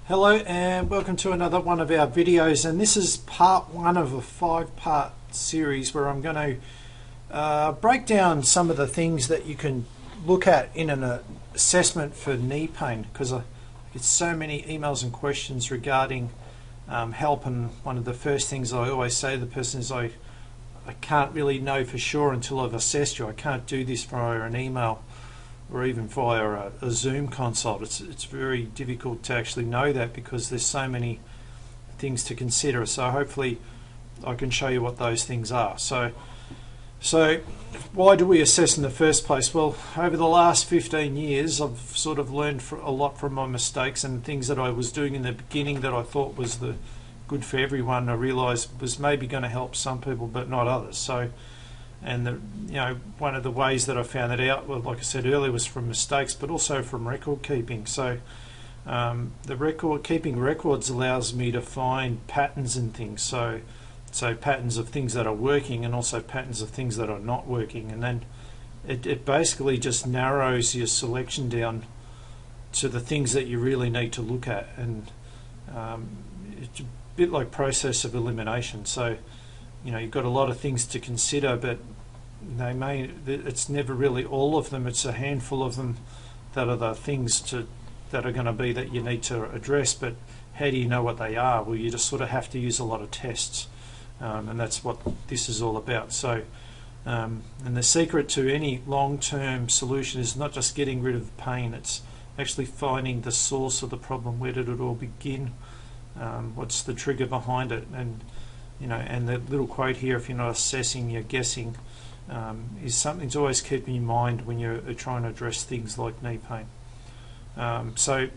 Hello and welcome to another one of our videos, and this is part one of a 5-part series where I'm going to break down some of the things that you can look at in an assessment for knee pain, because I get so many emails and questions regarding help, and one of the first things I always say to the person is I can't really know for sure until I've assessed you. I can't do this via an email or even via a Zoom consult. It's very difficult to actually know that because there's so many things to consider. So hopefully I can show you what those things are. So why do we assess in the first place? Well, over the last 15 years I've sort of learned a lot from my mistakes, and things that I was doing in the beginning that I thought was good for everyone, I realised was maybe going to help some people but not others. One of the ways that I found that out, well, like I said earlier, was from mistakes, but also from record keeping. So keeping records allows me to find patterns in things. So patterns of things that are working, and also patterns of things that are not working, and then it basically just narrows your selection down to the things that you really need to look at. And it's a bit like process of elimination. So you've got a lot of things to consider, but it's never really all of them. It's a handful of them that are the things that are going to be that you need to address. But how do you know what they are? Well, you just sort of have to use a lot of tests, and that's what this is all about. So and the secret to any long-term solution is not just getting rid of the pain, it's actually finding the source of the problem. Where did it all begin? What's the trigger behind it? And the little quote here, if you're not assessing, you're guessing, is something to always keep in mind when you're trying to address things like knee pain. So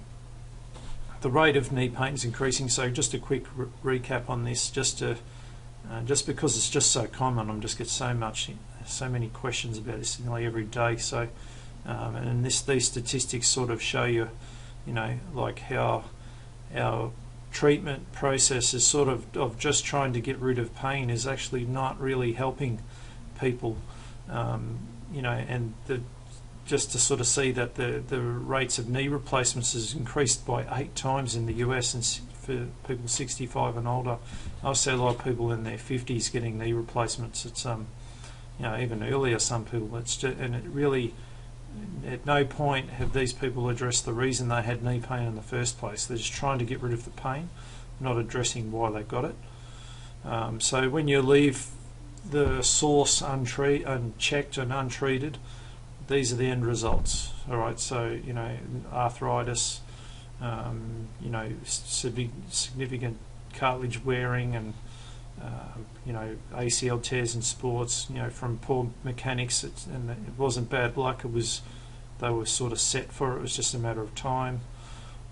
the rate of knee pain is increasing. So just a quick recap on this, just because it's just so common. I'm just get so many questions about this nearly every day. So and these statistics sort of show you, like how our treatment process is sort of just trying to get rid of pain is actually not really helping people, and just to sort of see that the rates of knee replacements has increased by 8 times in the US, and for people 65 and older. I see a lot of people in their 50s getting knee replacements. It's even earlier, some people. It's just, and it really, at no point have these people addressed the reason they had knee pain in the first place. They're just trying to get rid of the pain, not addressing why they got it. So when you leave the source unchecked and untreated, these are the end results. All right. So arthritis, significant cartilage wearing, and ACL tears in sports, from poor mechanics, and it wasn't bad luck. They were sort of set for it. It was just a matter of time.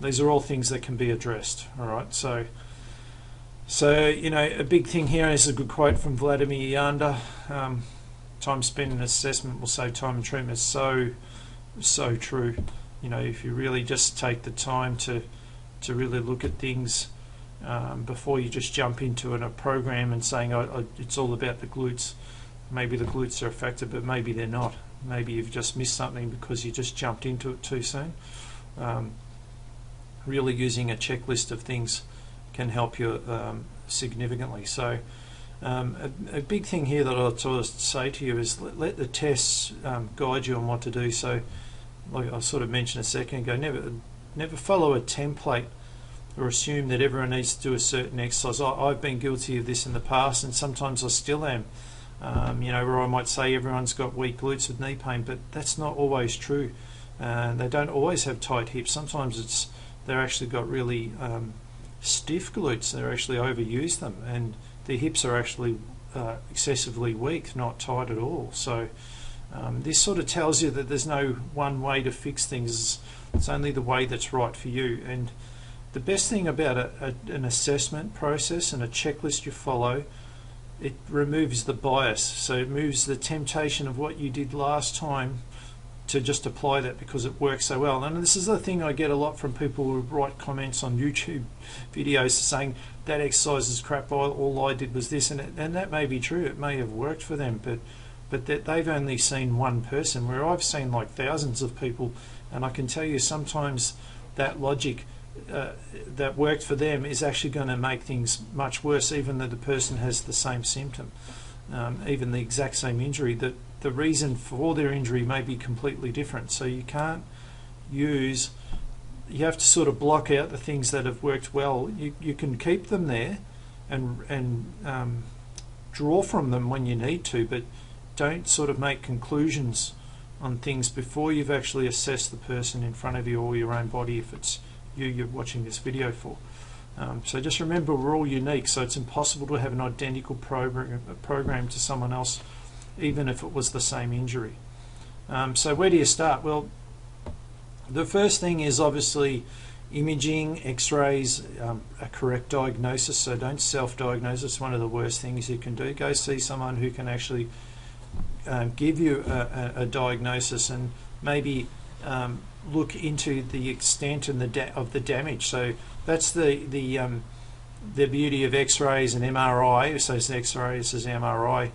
These are all things that can be addressed. All right. So a big thing here is a good quote from Vladimir Janda. Time spent in assessment will save time in treatment. It's so true. If you really just take the time to really look at things, before you just jump into a program and saying it's all about the glutes. Maybe the glutes are a factor, but maybe they're not. Maybe you've just missed something because you just jumped into it too soon. Really using a checklist of things can help you significantly. So a big thing here that I'll sort of say to you is let the tests guide you on what to do. So like I sort of mentioned a second ago, never follow a template or assume that everyone needs to do a certain exercise. I've been guilty of this in the past, and sometimes I still am. Where I might say everyone's got weak glutes with knee pain, but that's not always true. They don't always have tight hips. Sometimes they're actually got really stiff glutes. They're actually overused them, and the hips are actually excessively weak, not tight at all. So this sort of tells you that there's no one way to fix things. It's only the way that's right for you. And the best thing about an assessment process and a checklist you follow, it removes the bias. So it moves the temptation of what you did last time to just apply that because it works so well. And this is the thing I get a lot from people who write comments on YouTube videos saying that exercise is crap, all I did was this, and that may be true. It may have worked for them, but that they've only seen one person, where I've seen like thousands of people, and I can tell you sometimes that logic that worked for them is actually going to make things much worse, even though the person has the same symptom, even the exact same injury. That the reason for their injury may be completely different. So you can't use. You have to sort of block out the things that have worked well. You can keep them there, and draw from them when you need to, but don't sort of make conclusions on things before you've actually assessed the person in front of you or your own body, if it's you're watching this video for. So just remember, we're all unique, so it's impossible to have an identical program to someone else, even if it was the same injury. So where do you start? Well, the first thing is obviously imaging, x-rays, a correct diagnosis. So don't self-diagnose. It's one of the worst things you can do. Go see someone who can actually give you a diagnosis, and maybe look into the extent and of the damage. So that's the beauty of x-rays and MRI. So it's x-rays as MRI.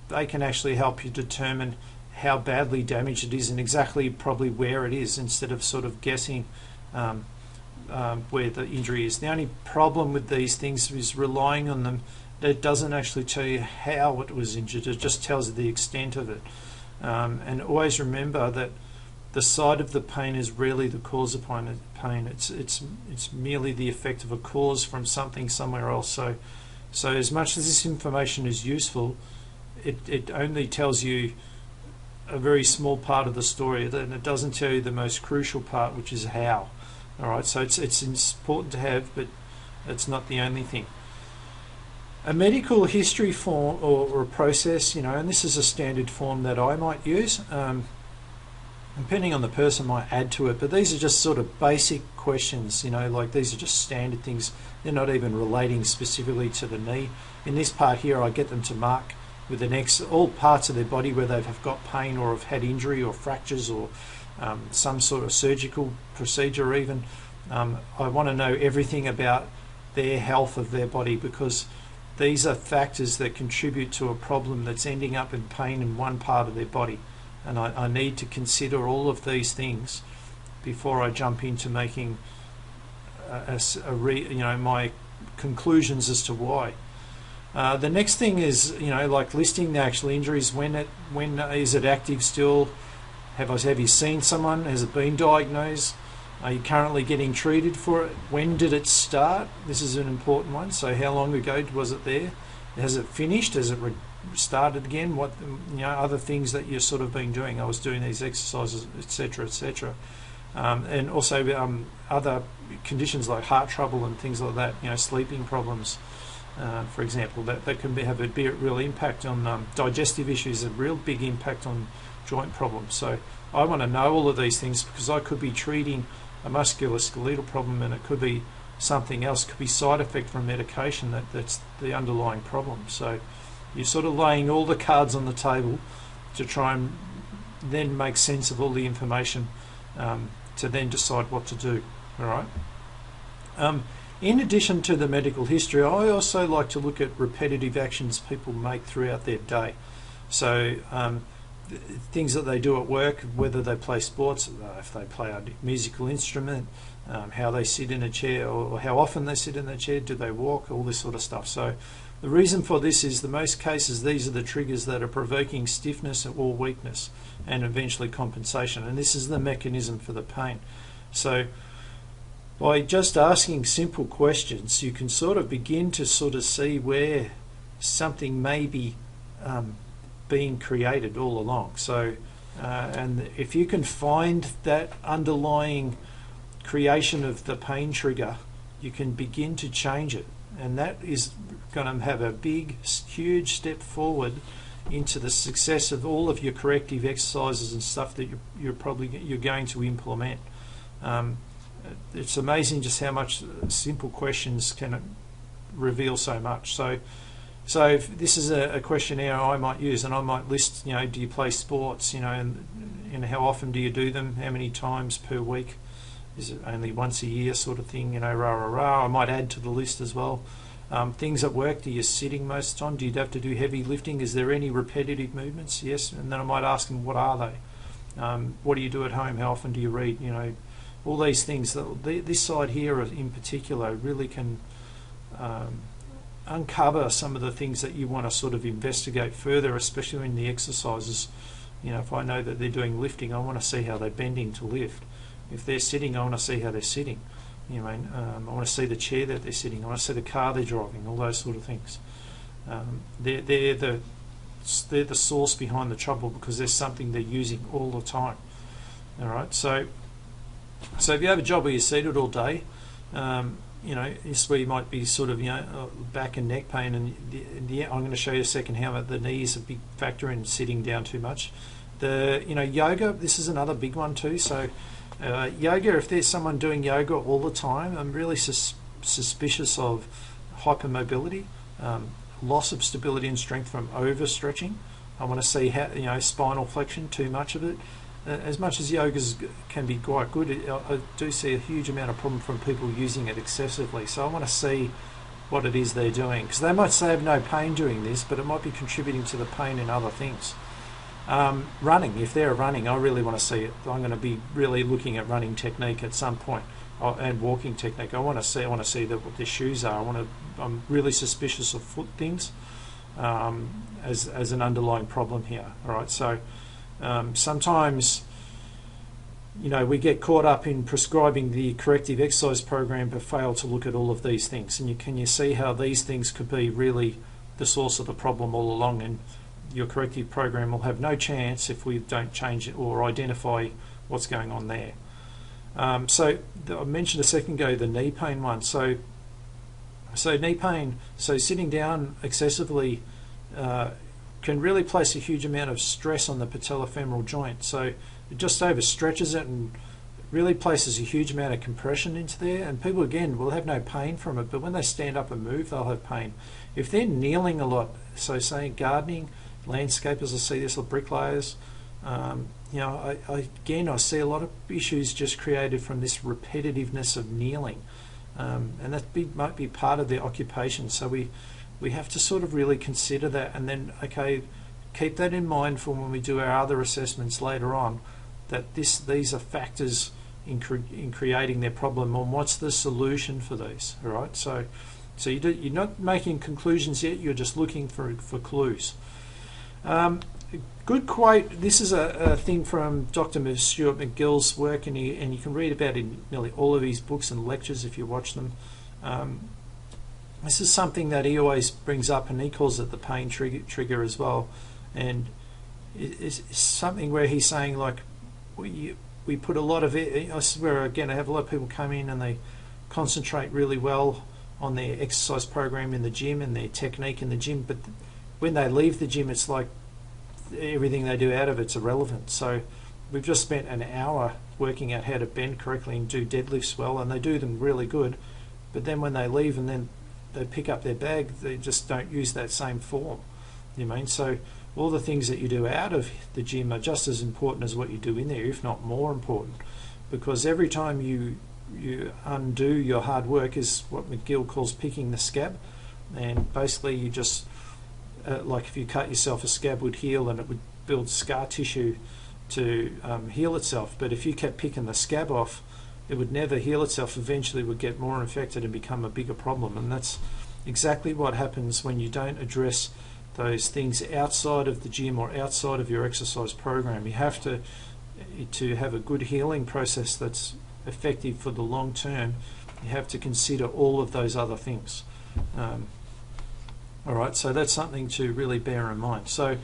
They can actually help you determine how badly damaged it is and exactly probably where it is, instead of sort of guessing where the injury is. The only problem with these things is relying on them. It doesn't actually tell you how it was injured. It just tells you the extent of it. And always remember that the site of the pain is rarely the cause of pain. It's merely the effect of a cause from something somewhere else. So as much as this information is useful, it only tells you a very small part of the story, and it doesn't tell you the most crucial part, which is how. All right, so it's important to have, but it's not the only thing. A medical history form or a process, and this is a standard form that I might use. Depending on the person, might add to it, but these are just sort of basic questions, like these are just standard things. They're not even relating specifically to the knee. In this part here, I get them to mark with an X all parts of their body where they've got pain or have had injury or fractures or some sort of surgical procedure even. I want to know everything about their health of their body, because these are factors that contribute to a problem that's ending up in pain in one part of their body. And I need to consider all of these things before I jump into making my conclusions as to why. The next thing is, like listing the actual injuries. When is it active still? Have you seen someone? Has it been diagnosed? Are you currently getting treated for it? When did it start? This is an important one. So how long ago was it there? Has it finished? Has it started again? What other things that you've sort of been doing? I was doing these exercises, etc., etc. And also other conditions like heart trouble and things like that. Sleeping problems, for example, that can have a real impact on digestive issues, a real big impact on joint problems. So I want to know all of these things, because I could be treating a musculoskeletal problem, and it could be something else. It could be side effect from medication that's the underlying problem. So you're sort of laying all the cards on the table to try and then make sense of all the information, to then decide what to do. All right. In addition to the medical history, I also like to look at repetitive actions people make throughout their day. So things that they do at work, whether they play sports, if they play a musical instrument, how they sit in a chair, or how often they sit in a chair, do they walk, all this sort of stuff. So the reason for this is, the most cases, these are the triggers that are provoking stiffness or weakness, and eventually compensation. And this is the mechanism for the pain. So by just asking simple questions, you can sort of begin to sort of see where something may be being created all along. So and if you can find that underlying creation of the pain trigger, you can begin to change it, and that is going to have a big, huge step forward into the success of all of your corrective exercises and stuff that you're going to implement. It's amazing just how much simple questions can reveal so much. So if this is a questionnaire I might use, and I might list, do you play sports, and how often do you do them, how many times per week, is it only once a year sort of thing, I might add to the list as well. Things at work, do you sitting most of the time? Do you have to do heavy lifting? Is there any repetitive movements? Yes. And then I might ask them, what are they? What do you do at home? How often do you read? all these things. This side here in particular really can uncover some of the things that you want to sort of investigate further, especially in the exercises. You know, if I know that they're doing lifting, I want to see how they're bending to lift. If they're sitting, I want to see how they're sitting. You know, I want to see the chair that they're sitting. I want to see the car they're driving. All those sort of things. They're the source behind the trouble, because there's something they're using all the time. All right. So if you have a job where you're seated all day, you know, it's where you might be sort of, you know, back and neck pain, and I'm going to show you a second how the knee is a big factor in sitting down too much. You know, yoga, this is another big one too. So yoga, if there's someone doing yoga all the time, I'm really suspicious of hypermobility, loss of stability and strength from overstretching. I want to see how, you know, spinal flexion, too much of it. As much as yoga can be quite good, I do see a huge amount of problem from people using it excessively. So I want to see what it is they're doing, because they might say they have no pain doing this, but it might be contributing to the pain in other things. Running, if they're running, I really want to see it. I'm going to be really looking at running technique at some point, and walking technique. I want to see what their shoes are. I'm really suspicious of foot things as an underlying problem here. All right, so. Sometimes, you know, we get caught up in prescribing the corrective exercise program but fail to look at all of these things. And can you see how these things could be really the source of the problem all along, and your corrective program will have no chance if we don't change it or identify what's going on there. So I mentioned a second ago the knee pain one. So knee pain, so sitting down excessively can really place a huge amount of stress on the patellofemoral joint. So it just overstretches it and really places a huge amount of compression into there. And people, again, will have no pain from it, but when they stand up and move, they'll have pain. If they're kneeling a lot, so say gardening, landscapers will see this, or bricklayers, you know, I see a lot of issues just created from this repetitiveness of kneeling. And that might be part of their occupation. So we have to sort of really consider that, and then, okay, keep that in mind for when we do our other assessments later on, that these are factors in creating their problem, and what's the solution for these. All right, so you're not making conclusions yet, you're just looking for clues. Good quote, this is a thing from Dr. Stuart McGill's work, and you can read about it in nearly all of his books and lectures if you watch them. This is something that he always brings up, and he calls it the pain trigger as well. And it's something where he's saying, like, we put a lot of it, I swear, again, I have a lot of people come in and they concentrate really well on their exercise program in the gym and their technique in the gym, but when they leave the gym, it's like everything they do out of it's irrelevant. So we've just spent an hour working out how to bend correctly and do deadlifts well, and they do them really good, but then when they leave and then they pick up their bag, they just don't use that same form. You mean? So all the things that you do out of the gym are just as important as what you do in there, if not more important, because every time you undo your hard work is what McGill calls picking the scab. And basically you just like if you cut yourself, a scab would heal and it would build scar tissue to heal itself, but if you kept picking the scab off, it would never heal itself. Eventually it would get more infected and become a bigger problem. And that's exactly what happens when you don't address those things outside of the gym or outside of your exercise program. You have to have a good healing process that's effective for the long term. You have to consider all of those other things. All right, so that's something to really bear in mind. So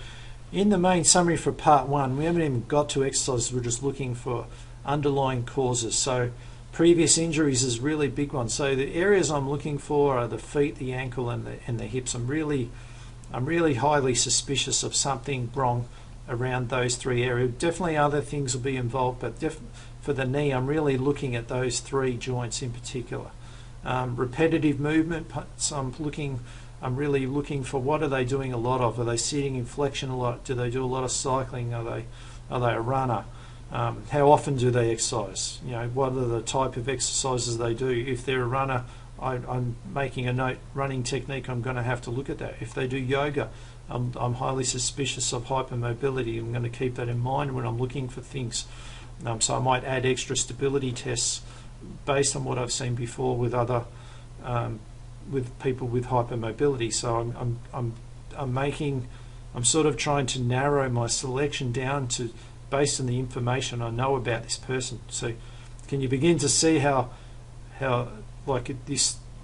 in the main summary for part one, we haven't even got to exercises, we're just looking for underlying causes. So previous injuries is really big one. So the areas I'm looking for are the feet, the ankle, and the hips. I'm really highly suspicious of something wrong around those three areas. Definitely other things will be involved, but for the knee, I'm really looking at those three joints in particular. Repetitive movement, so I'm really looking for what are they doing a lot of. Are they sitting in flexion a lot? Do they do a lot of cycling? Are they a runner? How often do they exercise? You know, what are the type of exercises they do? If they're a runner, I'm making a note, running technique, I'm going to have to look at that. If they do yoga, I'm highly suspicious of hypermobility. I'm going to keep that in mind when I'm looking for things. So I might add extra stability tests based on what I've seen before with other with people with hypermobility. So I'm sort of trying to narrow my selection down to based on the information I know about this person. So can you begin to see how like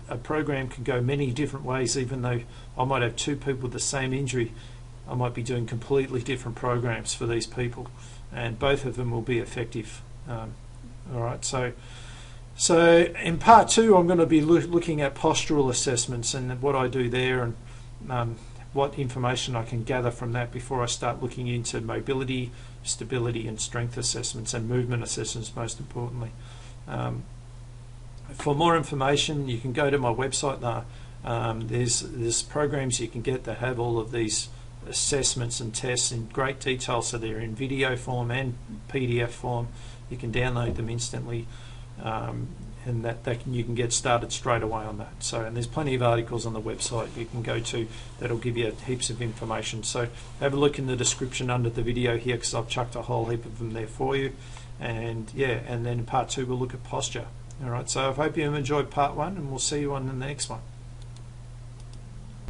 a program can go many different ways? Even though I might have two people with the same injury, I might be doing completely different programs for these people, and both of them will be effective. All right, so in part 2 I'm going to be looking at postural assessments and what I do there, and what information I can gather from that before I start looking into mobility, stability and strength assessments, and movement assessments most importantly. For more information, you can go to my website now. There's programs you can get that have all of these assessments and tests in great detail, so they're in video form and PDF form. You can download them instantly, and you can get started straight away on that. So, and there's plenty of articles on the website you can go to that'll give you heaps of information. So have a look in the description under the video here, because I've chucked a whole heap of them there for you. And yeah, and then in part 2 we'll look at posture. All right, so I hope you enjoyed part 1, and we'll see you on the next one.